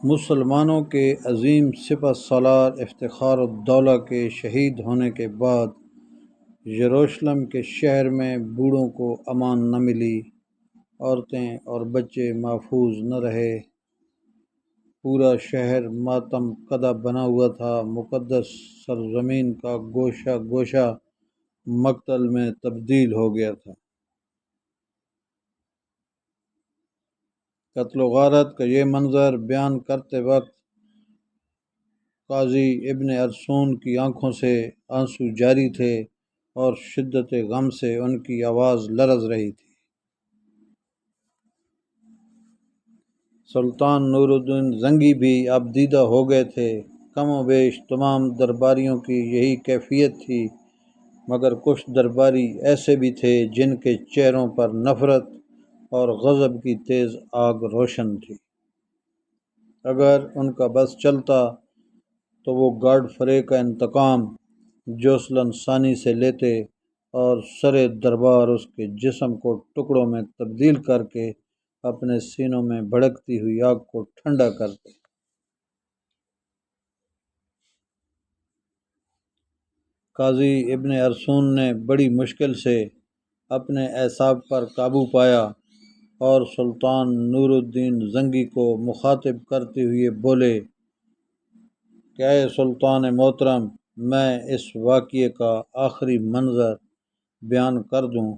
مسلمانوں کے عظیم سپہ سالار افتخار الدولہ کے شہید ہونے کے بعد یروشلم کے شہر میں بوڑھوں کو امان نہ ملی، عورتیں اور بچے محفوظ نہ رہے، پورا شہر ماتم کدہ بنا ہوا تھا، مقدس سرزمین کا گوشہ گوشہ مقتل میں تبدیل ہو گیا تھا۔ قتل و غارت کا یہ منظر بیان کرتے وقت قاضی ابن ارسون کی آنکھوں سے آنسو جاری تھے اور شدت غم سے ان کی آواز لرز رہی تھی۔ سلطان نور الدین زنگی بھی اب دیدہ ہو گئے تھے۔ کم و بیش تمام درباریوں کی یہی کیفیت تھی، مگر کچھ درباری ایسے بھی تھے جن کے چہروں پر نفرت اور غضب کی تیز آگ روشن تھی۔ اگر ان کا بس چلتا تو وہ گاڈ فرے کا انتقام جوسلن ثانی سے لیتے اور سر دربار اس کے جسم کو ٹکڑوں میں تبدیل کر کے اپنے سینوں میں بھڑکتی ہوئی آگ کو ٹھنڈا کرتے۔ قاضی ابن ارسون نے بڑی مشکل سے اپنے اعصاب پر قابو پایا اور سلطان نور الدین زنگی کو مخاطب کرتے ہوئے بولے کہ اے سلطان محترم، میں اس واقعے کا آخری منظر بیان کر دوں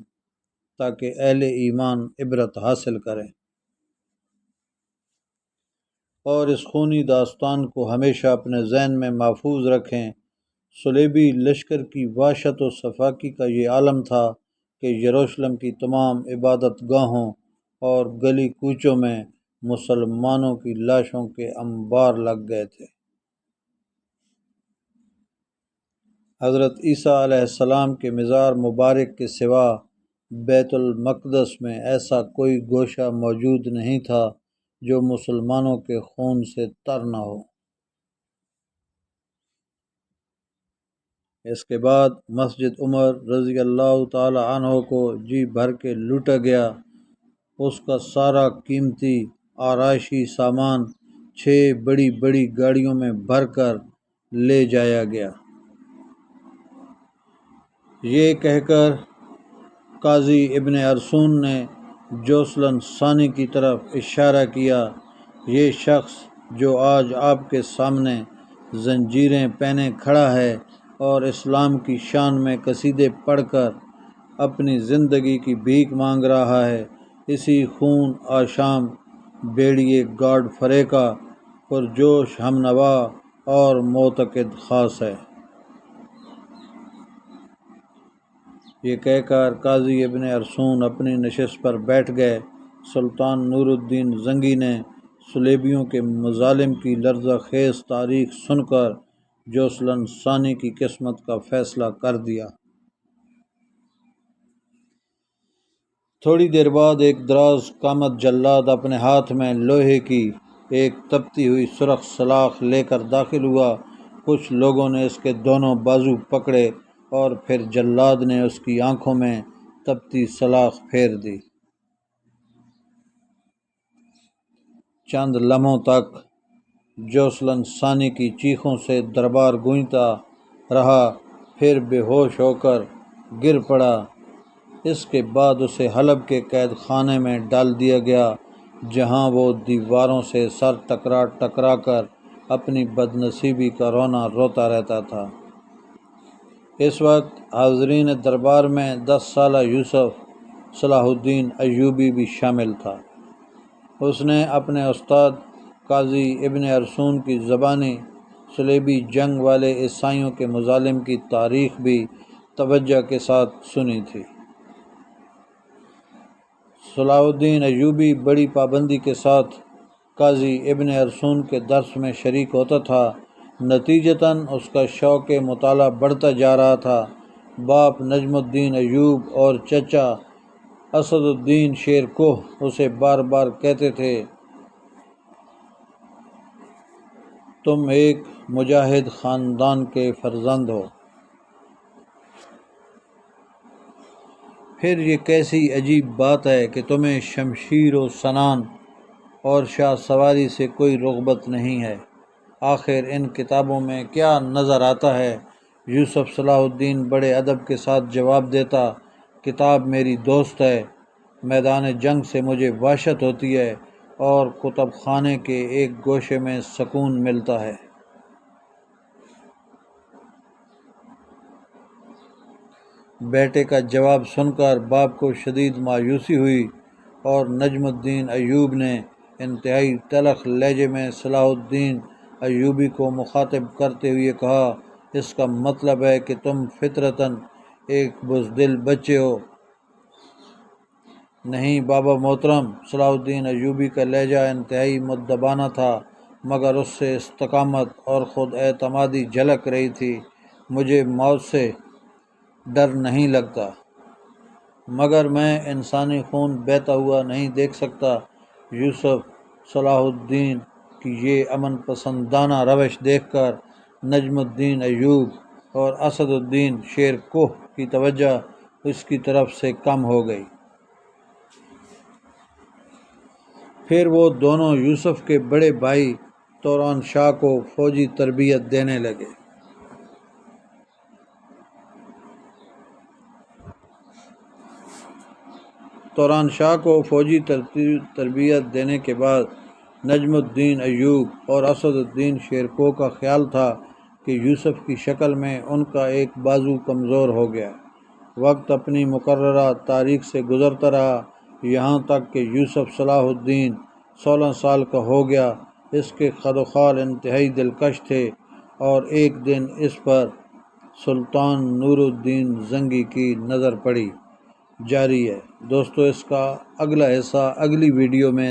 تاکہ اہل ایمان عبرت حاصل کریں اور اس خونی داستان کو ہمیشہ اپنے ذہن میں محفوظ رکھیں۔ صلیبی لشکر کی وحشت و سفاکی کا یہ عالم تھا کہ یروشلم کی تمام عبادت گاہوں اور گلی کوچوں میں مسلمانوں کی لاشوں کے انبار لگ گئے تھے۔ حضرت عیسیٰ علیہ السلام کے مزار مبارک کے سوا بیت المقدس میں ایسا کوئی گوشہ موجود نہیں تھا جو مسلمانوں کے خون سے تر نہ ہو۔ اس کے بعد مسجد عمر رضی اللہ تعالی عنہ کو جی بھر کے لوٹا گیا۔ اس کا سارا قیمتی آرائشی سامان 6 بڑی بڑی گاڑیوں میں بھر کر لے جایا گیا۔ یہ کہہ کر قاضی ابن ارسون نے جوسلن ثانی کی طرف اشارہ کیا، یہ شخص جو آج آپ کے سامنے زنجیریں پہنے کھڑا ہے اور اسلام کی شان میں قصیدے پڑھ کر اپنی زندگی کی بھیک مانگ رہا ہے، اسی خون آشام بیڑیے گاڈ فرے کا پرجوش ہمنوا اور معتقد خاص ہے۔ یہ کہہ کر قاضی ابن ارسون اپنی نشست پر بیٹھ گئے۔ سلطان نور الدین زنگی نے صلیبیوں کے مظالم کی لرزہ خیز تاریخ سن کر جوسلن ثانی کی قسمت کا فیصلہ کر دیا۔ تھوڑی دیر بعد ایک دراز قامت جلاد اپنے ہاتھ میں لوہے کی ایک تپتی ہوئی سرخ سلاخ لے کر داخل ہوا۔ کچھ لوگوں نے اس کے دونوں بازو پکڑے اور پھر جلاد نے اس کی آنکھوں میں تپتی سلاخ پھیر دی۔ چند لمحوں تک جوسلن ثانی کی چیخوں سے دربار گونجتا رہا، پھر بے ہوش ہو کر گر پڑا۔ اس کے بعد اسے حلب کے قید خانے میں ڈال دیا گیا، جہاں وہ دیواروں سے سر ٹکرا ٹکرا کر اپنی بدنصیبی کا رونا روتا رہتا تھا۔ اس وقت حاضرین دربار میں 10 سالہ یوسف صلاح الدین ایوبی بھی شامل تھا۔ اس نے اپنے استاد قاضی ابن ارسون کی زبانی صلیبی جنگ والے عیسائیوں کے مظالم کی تاریخ بھی توجہ کے ساتھ سنی تھی۔ صلاح الدین ایوبی بڑی پابندی کے ساتھ قاضی ابن ارسون کے درس میں شریک ہوتا تھا، نتیجتاً اس کا شوق مطالعہ بڑھتا جا رہا تھا۔ باپ نجم الدین ایوب اور چچا اسد الدین شیر کوہ اسے بار بار کہتے تھے، تم ایک مجاہد خاندان کے فرزند ہو۔ پھر یہ کیسی عجیب بات ہے کہ تمہیں شمشیر و سنان اور شاہ سواری سے کوئی رغبت نہیں ہے۔ آخر ان کتابوں میں کیا نظر آتا ہے؟ یوسف صلاح الدین بڑے ادب کے ساتھ جواب دیتا، کتاب میری دوست ہے، میدان جنگ سے مجھے وحشت ہوتی ہے اور کتب خانے کے ایک گوشے میں سکون ملتا ہے۔ بیٹے کا جواب سن کر باپ کو شدید مایوسی ہوئی اور نجم الدین ایوب نے انتہائی تلخ لہجے میں صلاح الدین ایوبی کو مخاطب کرتے ہوئے کہا، اس کا مطلب ہے کہ تم فطرتاً ایک بزدل بچے ہو۔ نہیں بابا محترم، صلاح الدین ایوبی کا لہجہ انتہائی مؤدبانہ تھا، مگر اس سے استقامت اور خود اعتمادی جھلک رہی تھی۔ مجھے موت سے ڈر نہیں لگتا، مگر میں انسانی خون بہتا ہوا نہیں دیکھ سکتا۔ یوسف صلاح الدین کی یہ امن پسندانہ روش دیکھ کر نجم الدین ایوب اور اسد الدین شیر کوہ کی توجہ اس کی طرف سے کم ہو گئی۔ پھر وہ دونوں یوسف کے بڑے بھائی توران شاہ کو فوجی تربیت دینے لگے۔ توران شاہ کو فوجی تربیت دینے کے بعد نجم الدین ایوب اور اسد الدین شیر کوہ کا خیال تھا کہ یوسف کی شکل میں ان کا ایک بازو کمزور ہو گیا۔ وقت اپنی مقررہ تاریخ سے گزرتا رہا، یہاں تک کہ یوسف صلاح الدین 16 سال کا ہو گیا۔ اس کے قد و خال انتہائی دلکش تھے اور ایک دن اس پر سلطان نور الدین زنگی کی نظر پڑی۔ جاری ہے دوستو، اس کا اگلا حصہ اگلی ویڈیو میں